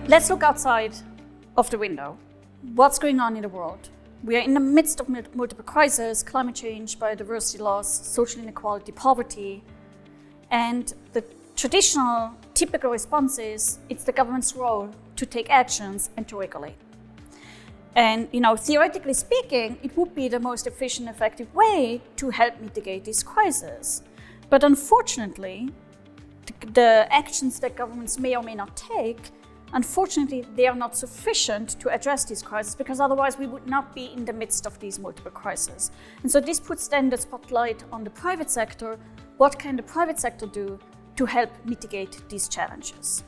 Let's look outside of the window. What's going on in the world? We are in the midst of multiple crises: climate change, biodiversity loss, social inequality, poverty. And the traditional, typical response is it's the government's role to take actions and to regulate. And, theoretically speaking, it would be the most efficient, effective way to help mitigate these crises. But unfortunately, the actions that governments may or may not take, unfortunately, they are not sufficient to address these crises, because otherwise we would not be in the midst of these multiple crises. And so this puts then the spotlight on the private sector. What can the private sector do to help mitigate these challenges?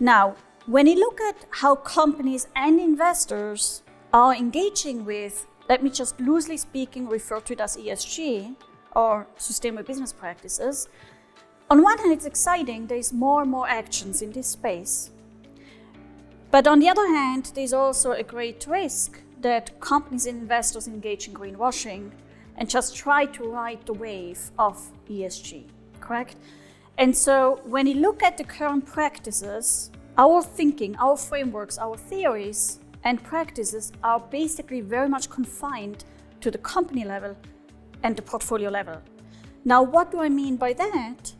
Now, when you look at how companies and investors are engaging with, let me just loosely speaking refer to it as ESG, or sustainable business practices, on one hand it's exciting, there's more and more actions in this space. But on the other hand, there's also a great risk that companies and investors engage in greenwashing and just try to ride the wave of ESG, correct? And so when you look at the current practices, our thinking, our frameworks, our theories and practices are basically very much confined to the company level and the portfolio level. Now, what do I mean by that?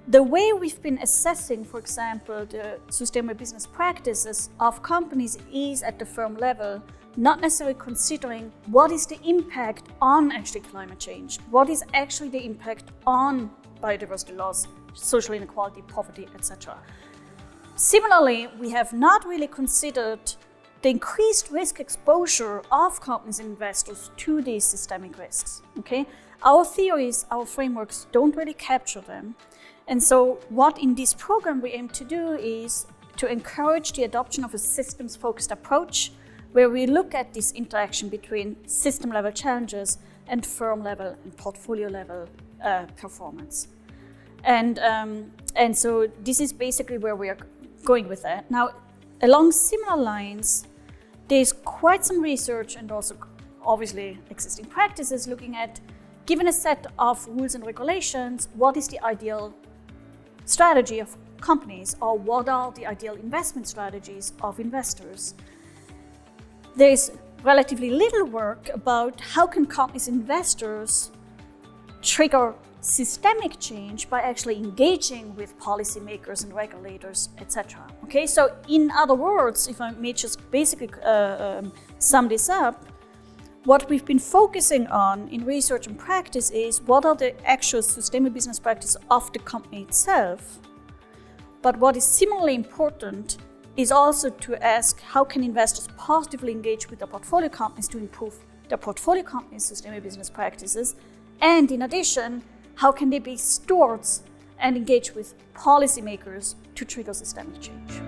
The way we've been assessing, for example, the sustainable business practices of companies is at the firm level, not necessarily considering what is the impact on actually climate change, what is actually the impact on biodiversity loss, social inequality, poverty, etc. Similarly, we have not really considered the increased risk exposure of companies and investors to these systemic risks. Okay? Our theories, our frameworks don't really capture them. And so what in this program we aim to do is to encourage the adoption of a systems-focused approach, where we look at this interaction between system-level challenges and firm-level and portfolio-level performance. And so this is basically where we are going with that. Now, along similar lines, there's quite some research and also obviously existing practices looking at, given a set of rules and regulations, what is the ideal strategy of companies, or what are the ideal investment strategies of investors? There's relatively little work about how can companies and investors trigger systemic change by actually engaging with policymakers and regulators, etc. Okay, so in other words, if I may just basically sum this up, what we've been focusing on in research and practice is what are the actual sustainable business practices of the company itself. But what is similarly important is also to ask how can investors positively engage with their portfolio companies to improve their portfolio companies' sustainable business practices, and in addition, how can they be stewards and engage with policymakers to trigger systemic change.